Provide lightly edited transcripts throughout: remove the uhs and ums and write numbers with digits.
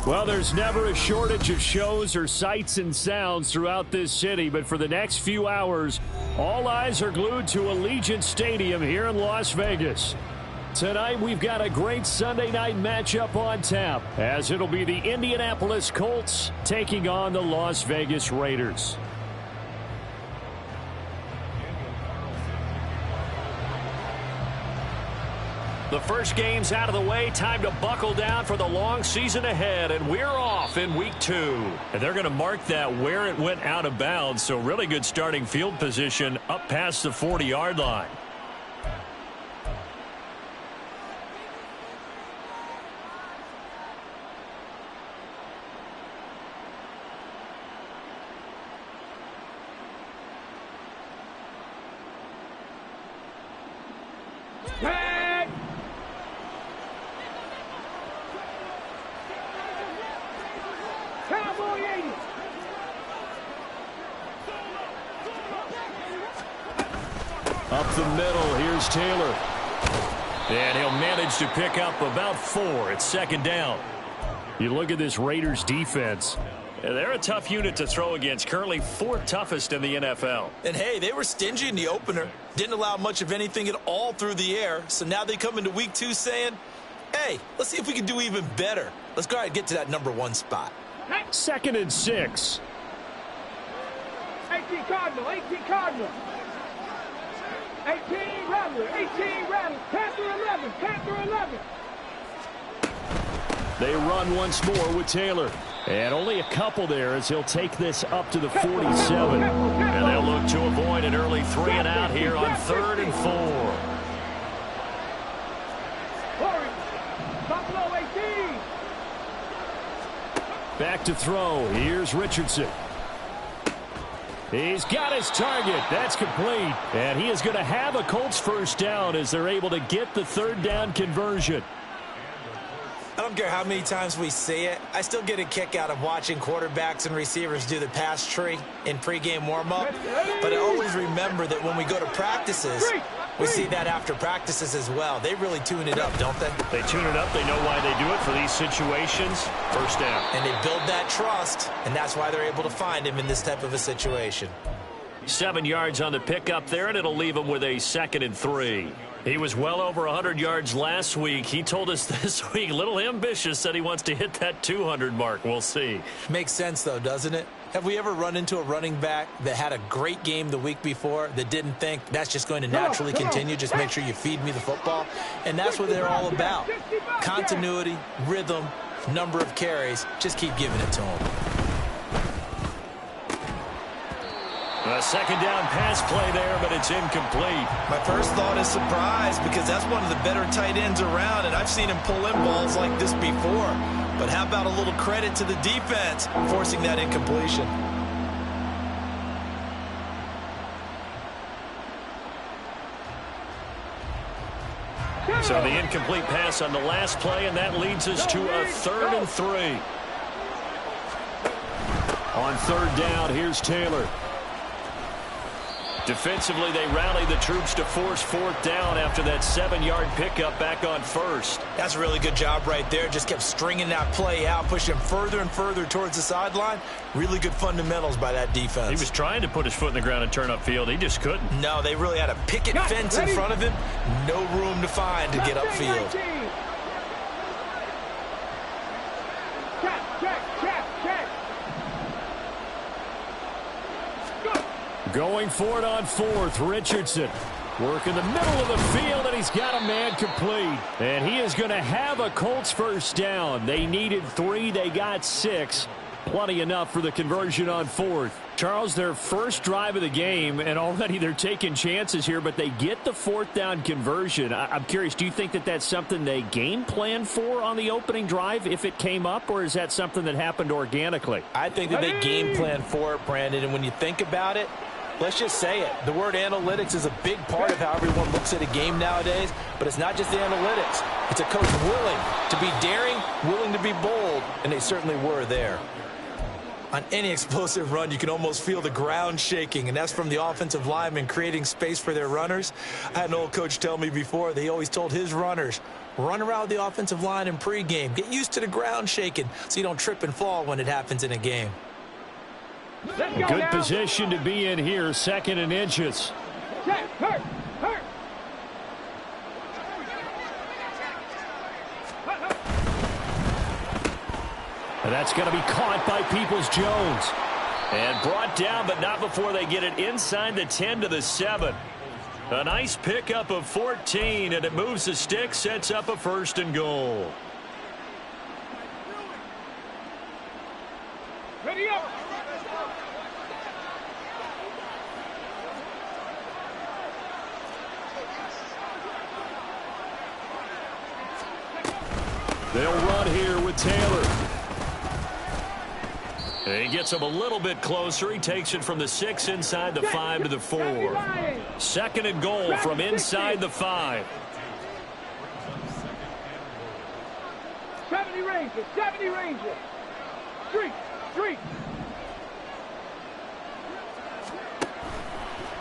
Well, there's never a shortage of shows or sights and sounds throughout this city, but for the next few hours, all eyes are glued to Allegiant Stadium here in Las Vegas. Tonight, we've got a great Sunday night matchup on tap, as it'll be the Indianapolis Colts taking on the Las Vegas Raiders. The first game's out of the way. Time to buckle down for the long season ahead, and we're off in week 2. And they're going to mark that where it went out of bounds, so really good starting field position up past the 40-yard line. Up the middle, here's Taylor. And he'll manage to pick up about 4. It's second down. You look at this Raiders defense. They're a tough unit to throw against, currently 4th toughest in the NFL. And hey, they were stingy in the opener. Didn't allow much of anything at all through the air. So now they come into week 2 saying, hey, let's see if we can do even better. Let's go ahead and get to that number 1 spot. 2nd and 6. 18 Cardinal, 18 Cardinal. 18 Rattler, 18 Rattler, Panther 11, Panther 11. They run once more with Taylor. And only a couple there as he'll take this up to the 47. And they'll look to avoid an early 3 and out here on 3rd and 4. Buffalo 18. Back to throw. Here's Richardson. He's got his target. That's complete. And he is going to have a Colts first down as they're able to get the 3rd down conversion. I don't care how many times we see it. I still get a kick out of watching quarterbacks and receivers do the pass tree in pregame warm-up. But I always remember that when we go to practices, we see that after practices as well. They really tune it up, don't they? They tune it up. They know why they do it for these situations. First down. And they build that trust, and that's why they're able to find him in this type of a situation. 7 yards on the pickup there, and it'll leave him with a 2nd and 3. He was well over 100 yards last week. He told us this week, a little ambitious, said he wants to hit that 200 mark. We'll see. Makes sense, though, doesn't it? Have we ever run into a running back that had a great game the week before that didn't think that's just going to naturally continue? Just make sure you feed me the football. And that's what they're all about. Continuity, rhythm, number of carries. Just keep giving it to them. A 2nd down pass play there, but it's incomplete. My first thought is surprise because that's one of the better tight ends around, and I've seen him pull in balls like this before. But how about a little credit to the defense forcing that incompletion? So the incomplete pass on the last play, and that leads us to a 3rd and 3. On 3rd down, here's Taylor. Defensively, they rally the troops to force 4th down after that 7-yard pickup back on 1st. That's a really good job right there. Just kept stringing that play out, pushing further and further towards the sideline. Really good fundamentals by that defense. He was trying to put his foot in the ground and turn upfield. He just couldn't. No, they really had a picket fence in front of him. No room to find to get upfield. Going for it on 4th, Richardson. Work in the middle of the field, and he's got a man complete. And he is going to have a Colts first down. They needed 3. They got 6. Plenty enough for the conversion on 4th. Charles, their first drive of the game, and already they're taking chances here, but they get the 4th down conversion. I'm curious, do you think that that's something they game plan for on the opening drive if it came up, or is that something that happened organically? I think that they game plan for it, Brandon, and when you think about it, Let's just say it. The word analytics is a big part of how everyone looks at a game nowadays, but it's not just the analytics. It's a coach willing to be daring, willing to be bold, and they certainly were there. On any explosive run, you can almost feel the ground shaking, and that's from the offensive linemen creating space for their runners. I had an old coach tell me before, they always told his runners, run around the offensive line in pregame. Get used to the ground shaking so you don't trip and fall when it happens in a game. Good position to be in here, 2nd and inches. Hurt. And that's going to be caught by Peoples-Jones. And brought down, but not before they get it inside the 10 to the 7. A nice pickup of 14, and it moves the stick, sets up a 1st and goal. Ready up. They'll run here with Taylor. He gets him a little bit closer. He takes it from the 6 inside the 5 to the 4. 2nd and goal from inside the 5. 70 Rangers. Street.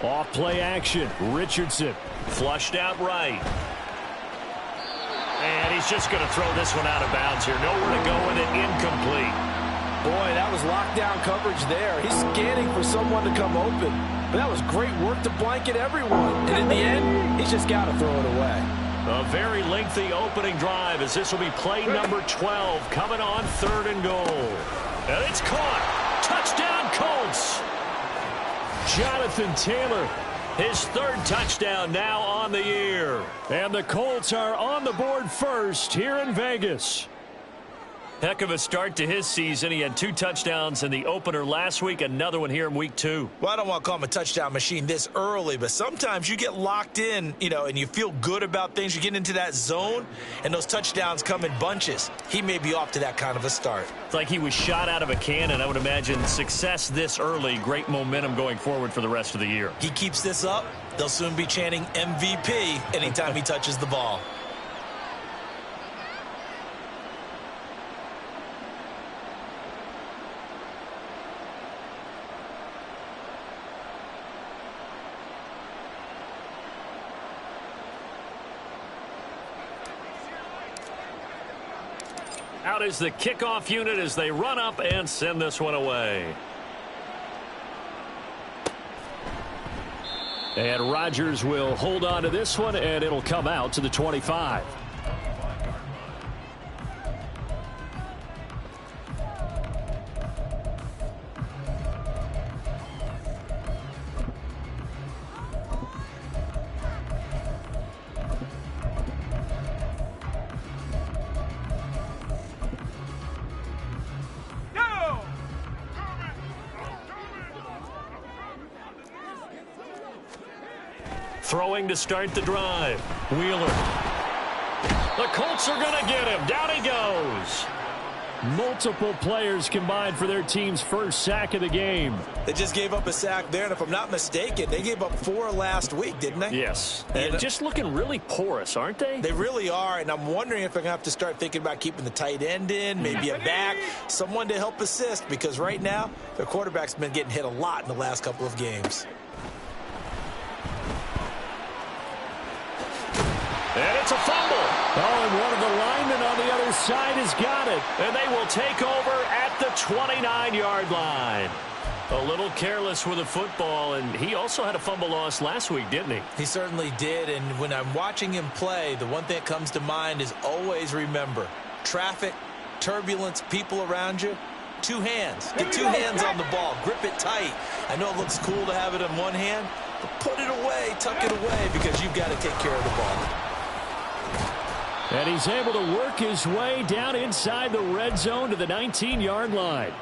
Off play action. Richardson flushed out right. And he's just going to throw this one out of bounds here. Nowhere to go with it. Incomplete. Boy, that was lockdown coverage there. He's scanning for someone to come open. But that was great work to blanket everyone. And in the end, he's just got to throw it away. A very lengthy opening drive as this will be play number 12 coming on 3rd and goal. And it's caught. Touchdown Colts. Jonathan Taylor, his 3rd touchdown now on the year. And the Colts are on the board first here in Vegas. Heck of a start to his season. He had 2 touchdowns in the opener last week, another one here in week 2. Well, I don't want to call him a touchdown machine this early, but sometimes you get locked in, and you feel good about things. You get into that zone, and those touchdowns come in bunches. He may be off to that kind of a start. It's like he was shot out of a cannon. I would imagine success this early, great momentum going forward for the rest of the year. He keeps this up, they'll soon be chanting MVP anytime he touches the ball. Out is the kickoff unit as they run up and send this one away. And Rodgers will hold on to this one, and it'll come out to the 25. Throwing to start the drive. Wheeler. The Colts are going to get him. Down he goes. Multiple players combined for their team's 1st sack of the game. They just gave up a sack there, and if I'm not mistaken, they gave up 4 last week, didn't they? Yes. And just looking really porous, aren't they? They really are, and I'm wondering if they're going to have to start thinking about keeping the tight end in, maybe a back, someone to help assist, because right now, their quarterback's been getting hit a lot in the last couple of games. And it's a fumble. Oh, and one of the linemen on the other side has got it. And they will take over at the 29-yard line. A little careless with the football, and he also had a fumble loss last week, didn't he? He certainly did, and when I'm watching him play, the one thing that comes to mind is always remember, traffic, turbulence, people around you, 2 hands. Get 2 hands on the ball. Grip it tight. I know it looks cool to have it in one hand, but put it away, tuck it away, because you've got to take care of the ball. And he's able to work his way down inside the red zone to the 19-yard line.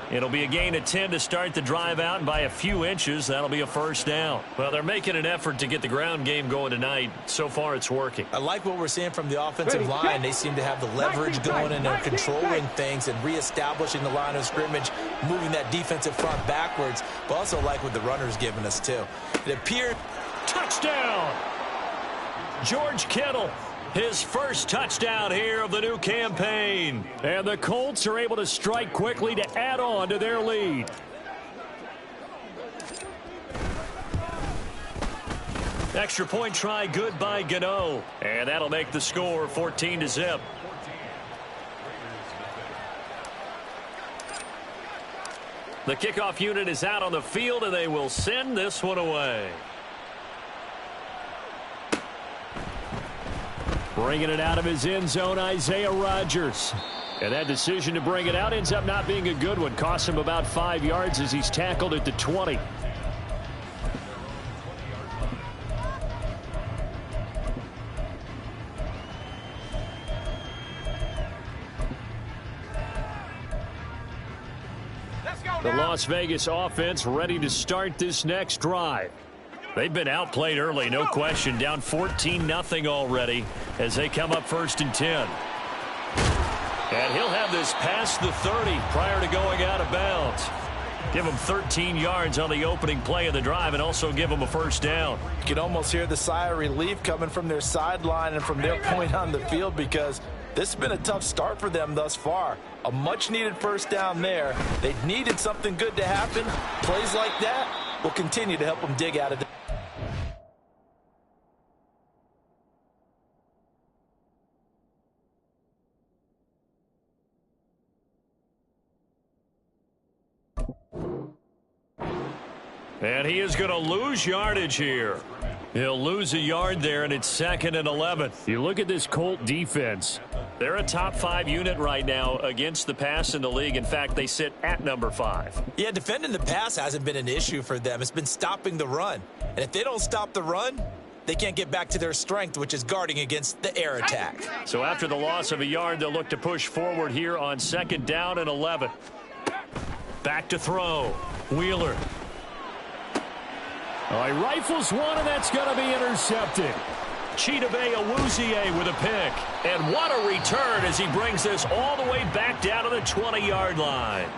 It'll be a gain of 10 to start the drive out, and by a few inches, that'll be a first down. Well, they're making an effort to get the ground game going tonight. So far, it's working. I like what we're seeing from the offensive line. They seem to have the leverage going, and they're controlling things and reestablishing the line of scrimmage, moving that defensive front backwards, but also like what the runner's giving us, too. It appeared... Touchdown! George Kittle. His first touchdown here of the new campaign. And the Colts are able to strike quickly to add on to their lead. Extra point try good by Gano. And that'll make the score 14-0. The kickoff unit is out on the field, and they will send this one away. Bringing it out of his end zone, Isaiah Rodgers. And that decision to bring it out ends up not being a good one. Costs him about 5 yards as he's tackled at the 20. The Las Vegas offense ready to start this next drive. They've been outplayed early, no question. Down 14-0 already as they come up 1st and 10. And he'll have this past the 30 prior to going out of bounds. Give him 13 yards on the opening play of the drive and also give him a first down. You can almost hear the sigh of relief coming from their sideline and from their point on the field, because this has been a tough start for them thus far. A much-needed first down there. They needed something good to happen. Plays like that will continue to help them dig out of it. And he is going to lose yardage here. He'll lose a yard there, and it's 2nd and 11. You look at this Colt defense. They're a top 5 unit right now against the pass in the league. In fact, they sit at number 5. Yeah, defending the pass hasn't been an issue for them. It's been stopping the run. And if they don't stop the run, they can't get back to their strength, which is guarding against the air attack. So after the loss of a yard, they'll look to push forward here on 2nd down and 11. Back to throw. Wheeler. Oh, he rifles one, and that's going to be intercepted. Chidobe Awuzie with a pick. And what a return as he brings this all the way back down to the 20-yard line.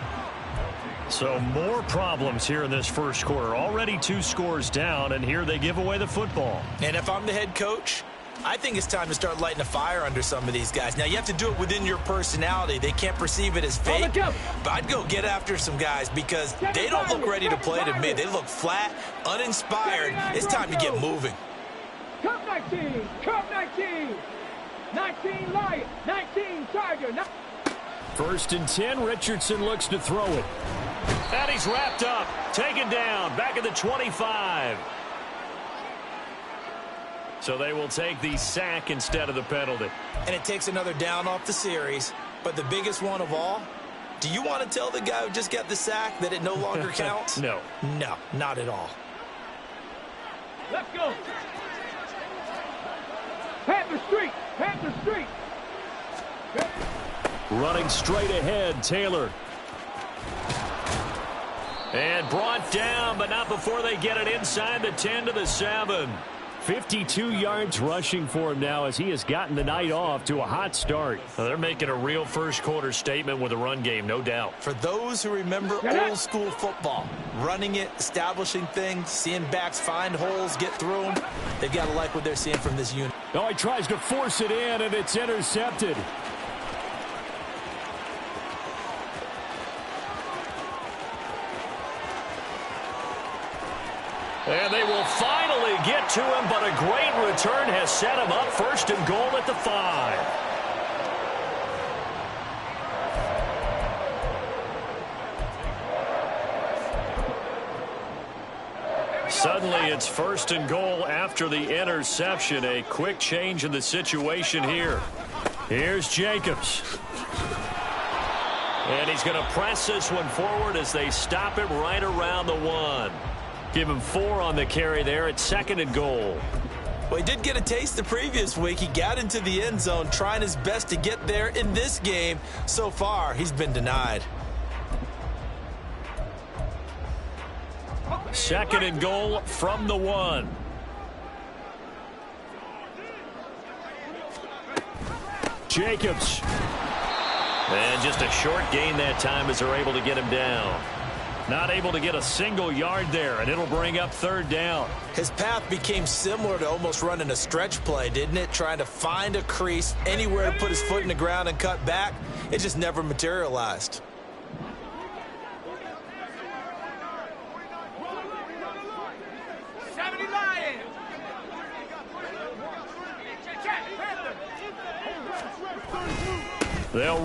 So more problems here in this first quarter. Already 2 scores down, and here they give away the football. And if I'm the head coach, I think it's time to start lighting a fire under some of these guys. Now, you have to do it within your personality. They can't perceive it as fake. But I'd go get after some guys because they don't look ready to play to me. They look flat, uninspired. It's time to get moving. Cup 19, Cup 19, 19 Lion, 19 Tiger. 1st and 10, Richardson looks to throw it. And he's wrapped up, taken down, back at the 25. So they will take the sack instead of the penalty. And it takes another down off the series. But the biggest one of all, do you want to tell the guy who just got the sack that it no longer counts? No. No, not at all. Let's go. Panther Street, Panther Street. Running straight ahead, Taylor. And brought down, but not before they get it inside the 10 to the 7. 52 yards rushing for him now as he has gotten the night off to a hot start. Well, they're making a real first quarter statement with a run game, no doubt. For those who remember old school football, running it, establishing things, seeing backs find holes, get through them, they've got to like what they're seeing from this unit. Oh, he tries to force it in, and it's intercepted. And they will finally get to him, but a great return has set him up 1st and goal at the 5. Suddenly it's 1st and goal after the interception. A quick change in the situation here. Here's Jacobs. And he's going to press this one forward as they stop him right around the 1. Give him 4 on the carry there at 2nd and goal. Well, he did get a taste the previous week. He got into the end zone trying his best to get there in this game. So far, he's been denied. 2nd and goal from the 1. Jacobs. And just a short gain that time as they're able to get him down. Not able to get a single yard there, and it'll bring up 3rd down. His path became similar to almost running a stretch play, didn't it? Trying to find a crease, anywhere to put his foot in the ground and cut back. It just never materialized. They'll